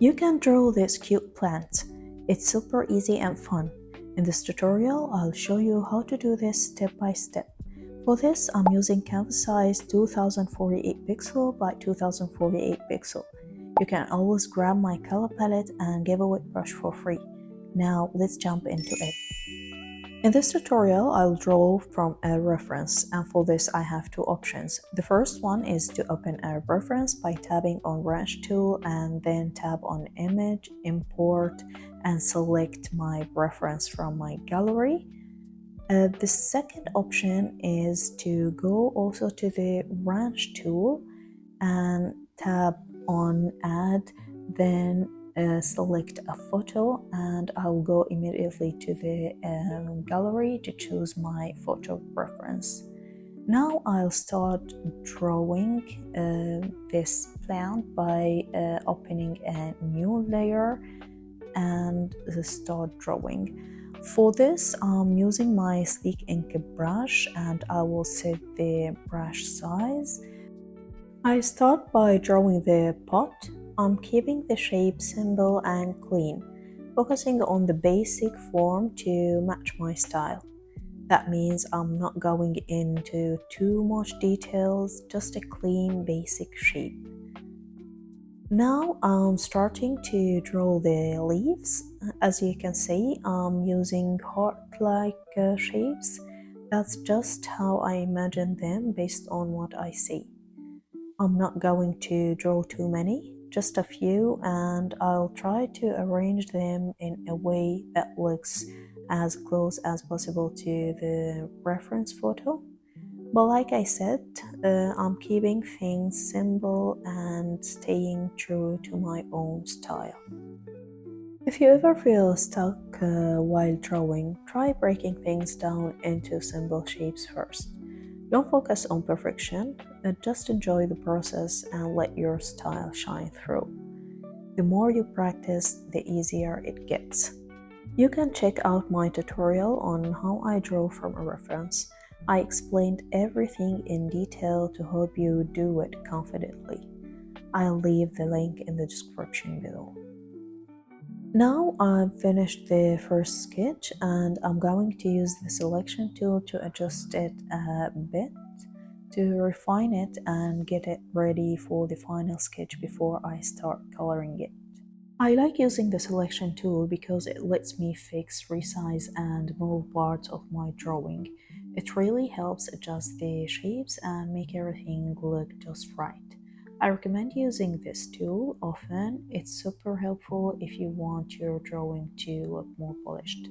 You can draw this cute plant. It's super easy and fun. In this tutorial, I'll show you how to do this step by step. For this, I'm using canvas size 2048 pixel by 2048 pixel. You can always grab my color palette and giveaway brush for free. Now let's jump into it. In this tutorial, I'll draw from a reference, and for this I have two options. The first one is to open a reference by tapping on Branch tool and then tap on Image, Import, and select my reference from my gallery. The second option is to go also to the Branch tool and tap on Add, then select a photo, and I'll go immediately to the gallery to choose my photo reference. Now I'll start drawing this plant by opening a new layer and start drawing. For this, I'm using my sleek ink brush and I will set the brush size. I start by drawing the pot. I'm keeping the shape simple and clean, focusing on the basic form to match my style. That means I'm not going into too much details, just a clean basic shape. Now I'm starting to draw the leaves. As you can see, I'm using heart-like shapes. That's just how I imagine them based on what I see. I'm not going to draw too many, just a few, and I'll try to arrange them in a way that looks as close as possible to the reference photo. But like I said, I'm keeping things simple and staying true to my own style. If you ever feel stuck while drawing, try breaking things down into simple shapes first. Don't focus on perfection, just enjoy the process and let your style shine through. The more you practice, the easier it gets. You can check out my tutorial on how I draw from a reference. I explained everything in detail to help you do it confidently. I'll leave the link in the description below. Now I've finished the first sketch and I'm going to use the selection tool to adjust it a bit to refine it and get it ready for the final sketch before I start coloring it. I like using the selection tool because it lets me fix, resize, and move parts of my drawing. It really helps adjust the shapes and make everything look just right. I recommend using this tool often. It's super helpful if you want your drawing to look more polished.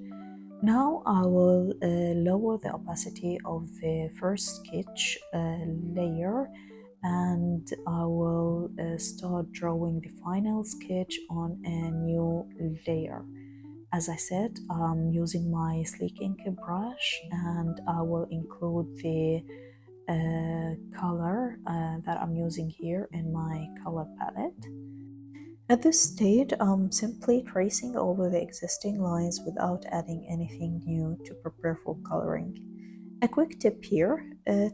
Now I will lower the opacity of the first sketch layer and I will start drawing the final sketch on a new layer. As I said, I'm using my sleek ink brush and I will include the color that I'm using here in my color palette. At this stage, I'm simply tracing over the existing lines without adding anything new to prepare for coloring. A quick tip here,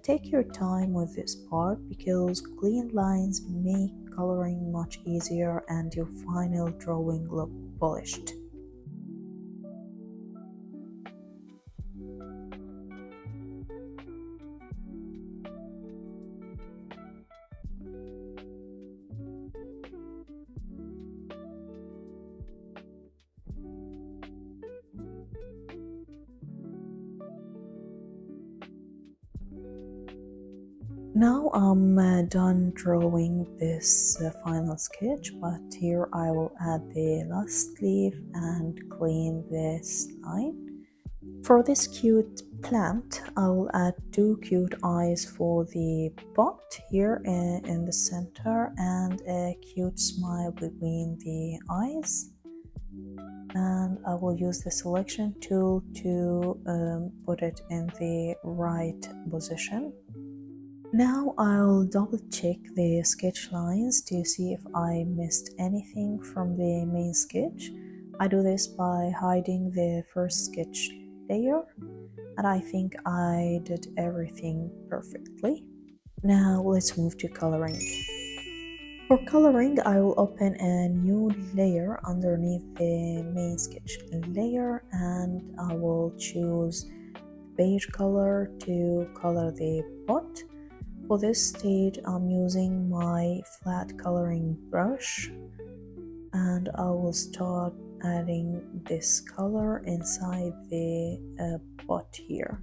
take your time with this part because clean lines make coloring much easier and your final drawing look polished. Now I'm done drawing this final sketch, but here I will add the last leaf and clean this line. For this cute plant, I will add two cute eyes for the pot here in the center and a cute smile between the eyes. And I will use the selection tool to put it in the right position. Now I'll double check the sketch lines to see if I missed anything from the main sketch. I do this by hiding the first sketch layer, and I think I did everything perfectly. Now let's move to coloring. For coloring, I will open a new layer underneath the main sketch layer, and I will choose beige color to color the pot. For this stage, I'm using my flat coloring brush, and I will start adding this color inside the pot here.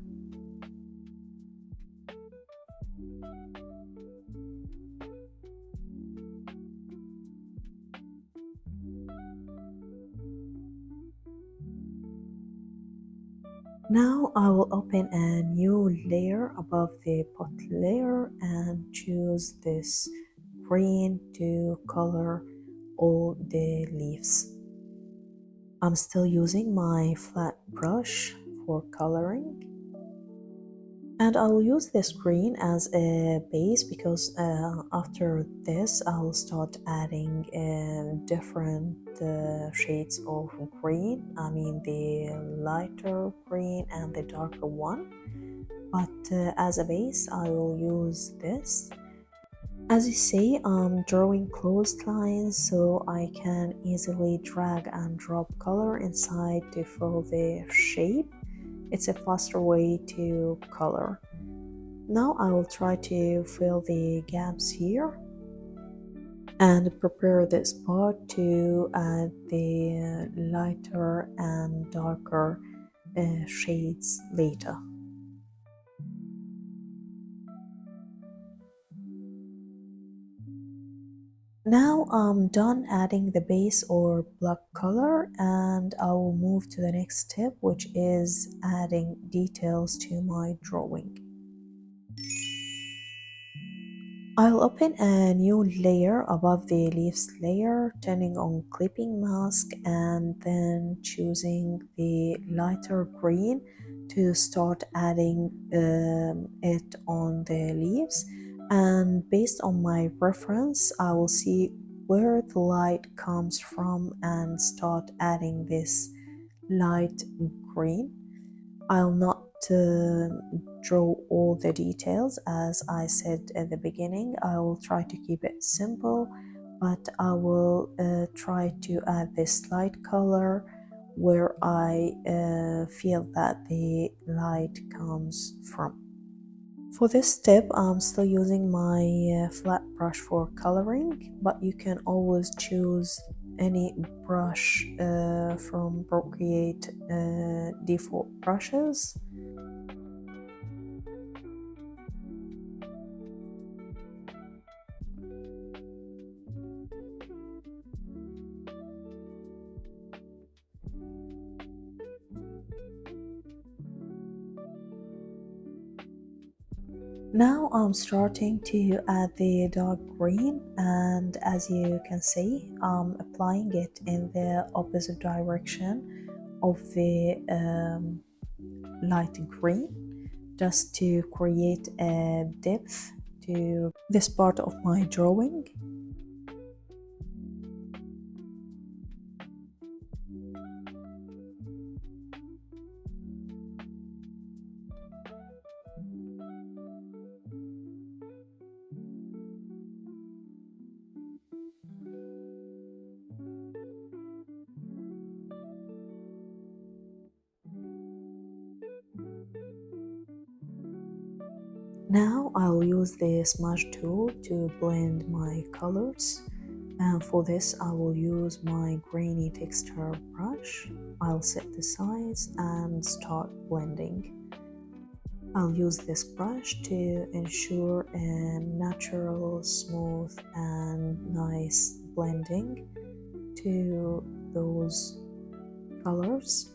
Now I will open a new layer above the pot layer and choose this green to color all the leaves. I'm still using my flat brush for coloring, and I will use this green as a base because after this I will start adding different shades of green. I mean the lighter green and the darker one, but as a base I will use this. As you see, I'm drawing closed lines so I can easily drag and drop color inside to fill the shape. It's a faster way to color. Now I will try to fill the gaps here and prepare the spot to add the lighter and darker shades later. Now I'm done adding the base or black color, and I will move to the next step, which is adding details to my drawing. I'll open a new layer above the leaves layer, turning on clipping mask and then choosing the lighter green to start adding it on the leaves. And based on my reference, I will see where the light comes from and start adding this light green. I'll not draw all the details, as I said at the beginning. I will try to keep it simple, but I will try to add this light color where I feel that the light comes from. For this step, I'm still using my flat brush for coloring, but you can always choose any brush from Procreate default brushes. Now I'm starting to add the dark green, and as you can see, I'm applying it in the opposite direction of the light green, just to create a depth to this part of my drawing. Now I'll use the smudge tool to blend my colors, and for this I will use my grainy texture brush. I'll set the size and start blending. I'll use this brush to ensure a natural, smooth and nice blending to those colors.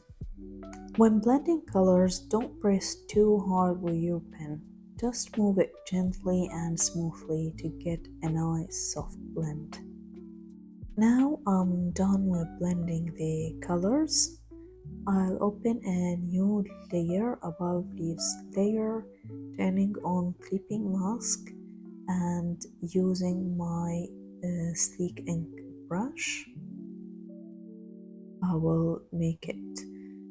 When blending colors, don't press too hard with your pen. Just move it gently and smoothly to get a nice soft blend. Now I'm done with blending the colors. I'll open a new layer above leaves layer, turning on clipping mask and using my sleek ink brush. I will make it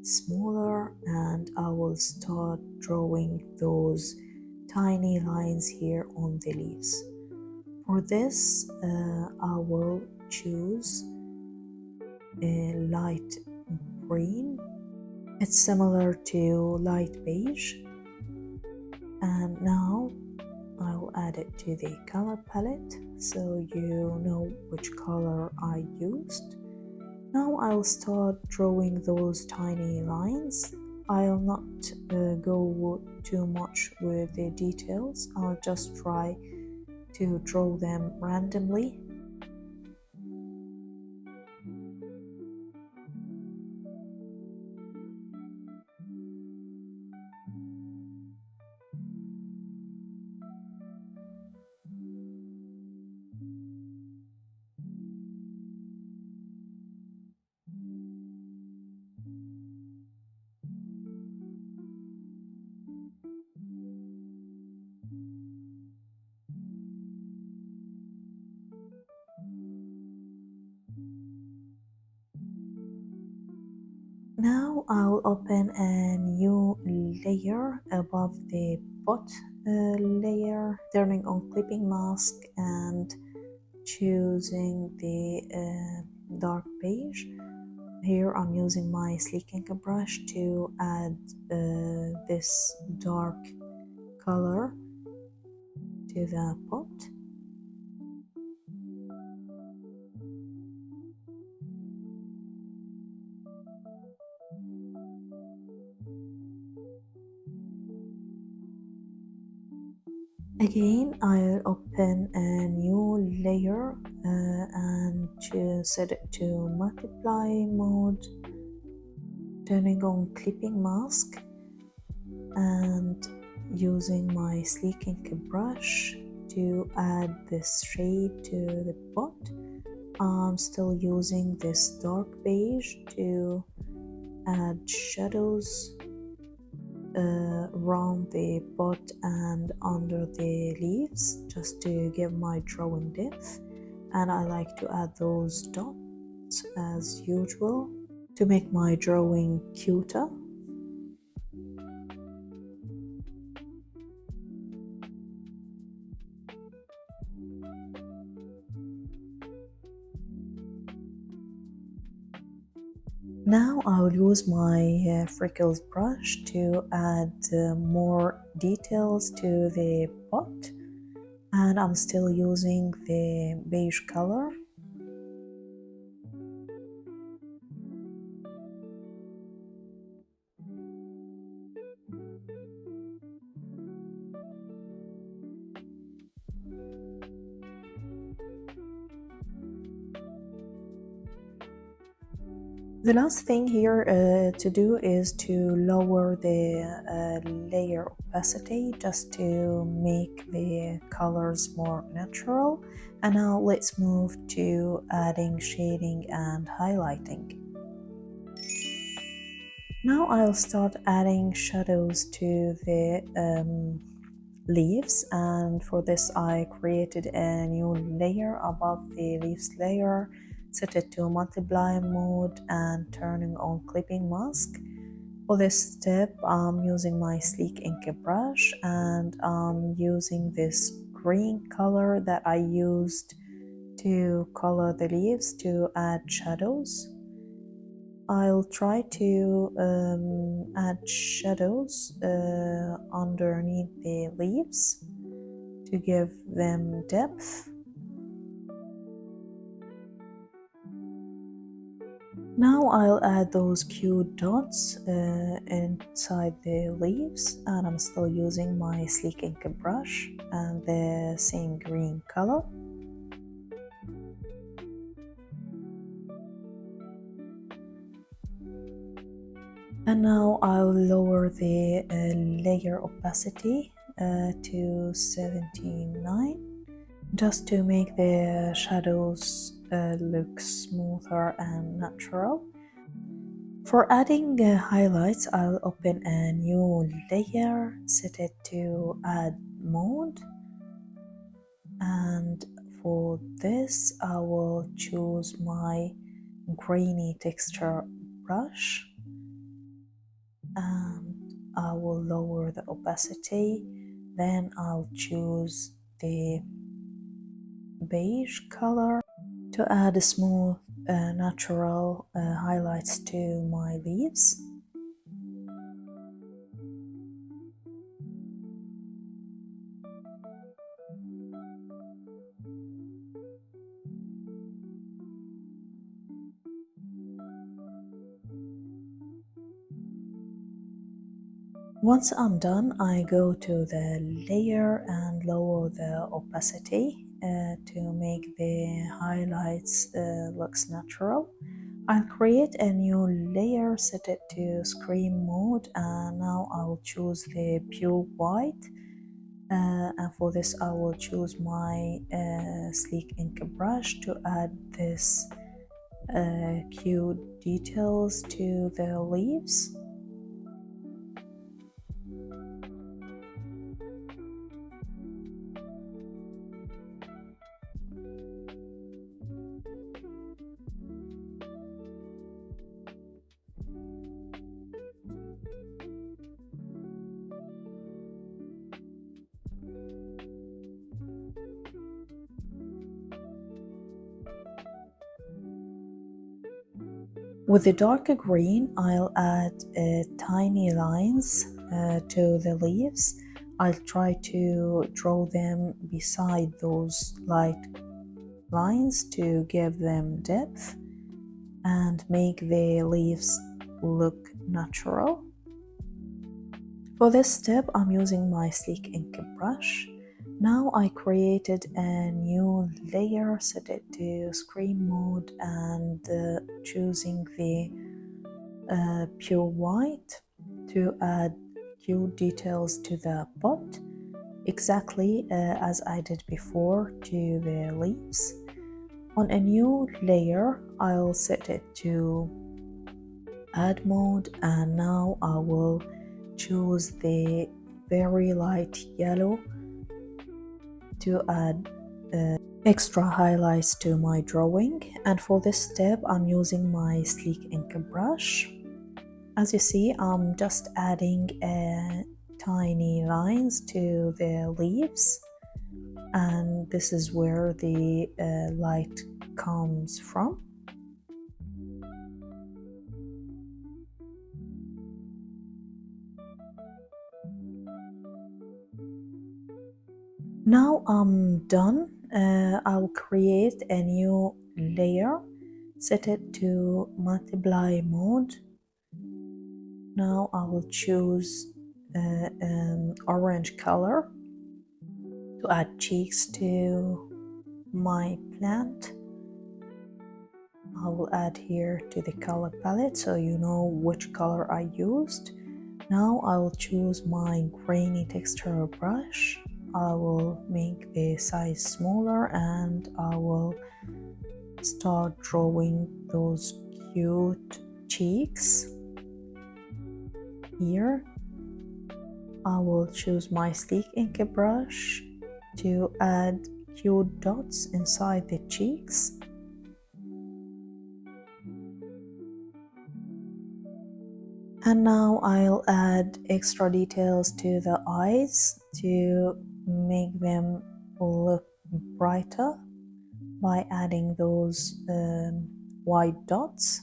smaller and I will start drawing those tiny lines here on the leaves. For this, I will choose a light green. It's similar to light beige. And now I'll add it to the color palette so you know which color I used. Now I'll start drawing those tiny lines. I'll not go too much with the details. I'll just try to draw them randomly. Now I'll open a new layer above the pot layer, turning on clipping mask and choosing the dark beige. Here I'm using my sleek ink brush to add this dark color to the pot. Again, I'll open a new layer and set it to multiply mode, turning on clipping mask and using my sleek ink brush to add this shade to the pot. I'm still using this dark beige to add shadows around the pot and under the leaves, just to give my drawing depth. And I like to add those dots as usual to make my drawing cuter. Now I'll use my freckles brush to add more details to the pot, and I'm still using the beige color. The last thing here to do is to lower the layer opacity, just to make the colors more natural. And now let's move to adding shading and highlighting. Now I'll start adding shadows to the leaves, and for this I created a new layer above the leaves layer, set it to multiply mode and turning on clipping mask. For this step I'm using my sleek ink brush and I'm using this green color that I used to color the leaves to add shadows. I'll try to add shadows underneath the leaves to give them depth. Now I'll add those cute dots inside the leaves, and I'm still using my sleek ink brush and the same green color. And now I'll lower the layer opacity to 79, just to make the shadows look smoother and natural. For adding highlights, I'll open a new layer, set it to add mode, and for this I will choose my grainy texture brush and I will lower the opacity. Then I'll choose the beige color to add a smooth, natural highlights to my leaves. Once I'm done, I go to the layer and lower the opacity to make the highlights looks natural. I'll create a new layer, set it to screen mode, and now I will choose the pure white. And for this, I will choose my sleek ink brush to add this cute details to the leaves. With the darker green, I'll add tiny lines to the leaves. I'll try to draw them beside those light lines to give them depth and make the leaves look natural. For this step, I'm using my sleek ink brush. Now I created a new layer, set it to screen mode, and choosing the pure white to add cute details to the pot, exactly as I did before to the leaves. On a new layer, I'll set it to add mode, and now I will choose the very light yellow to add extra highlights to my drawing. And for this step, I'm using my sleek ink brush. As you see, I'm just adding tiny lines to the leaves, and this is where the light comes from. Now I'm done. I'll create a new layer, set it to multiply mode. Now I will choose an orange color to add cheeks to my plant. I will add here to the color palette so you know which color I used. Now I will choose my grainy texture brush. I will make the size smaller and I will start drawing those cute cheeks. Here I will choose my sleek ink brush to add cute dots inside the cheeks. And now I'll add extra details to the eyes to make them look brighter by adding those white dots.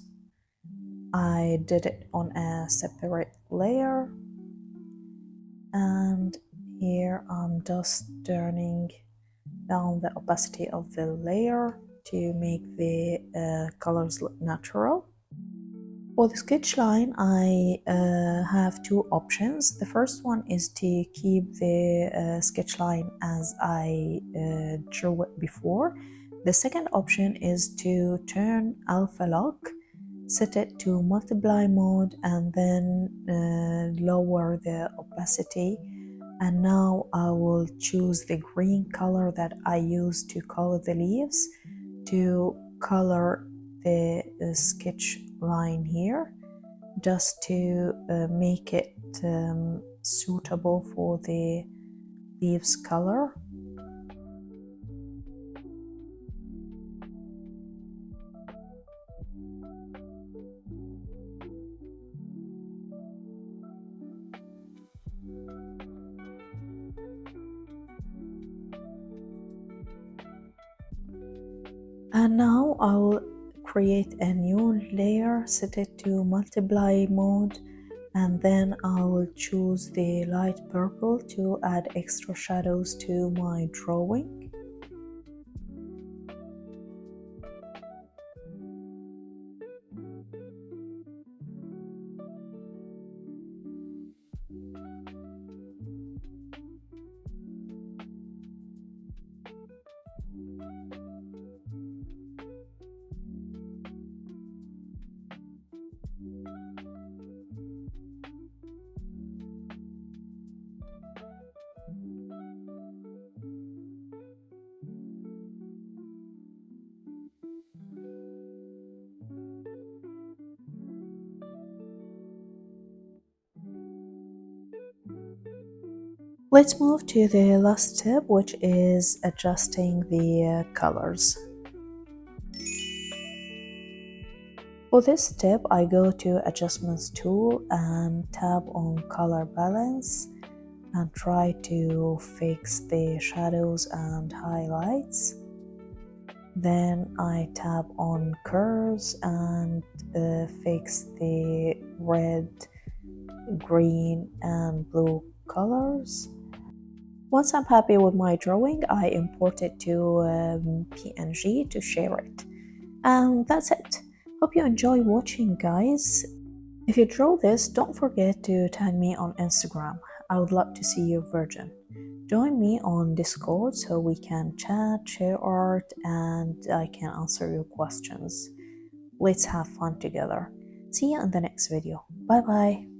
I did it on a separate layer, and here I'm just turning down the opacity of the layer to make the colors look natural. For the sketch line, I have two options. The first one is to keep the sketch line as I drew it before. The second option is to turn alpha lock, set it to multiply mode, and then lower the opacity. And now I will choose the green color that I used to color the leaves to color the sketch line here, just to make it suitable for the leaves color. And now I will create a new layer, set it to multiply mode, and then I will choose the light purple to add extra shadows to my drawing. Let's move to the last step, which is adjusting the colors. For this step, I go to Adjustments tool and tap on Color Balance and try to fix the shadows and highlights. Then I tap on Curves and fix the red, green, and blue colors. Once I'm happy with my drawing, I import it to PNG to share it. And that's it. Hope you enjoy watching, guys. If you draw this, don't forget to tag me on Instagram. I would love to see your version. Join me on Discord so we can chat, share art, and I can answer your questions. Let's have fun together. See you in the next video. Bye bye.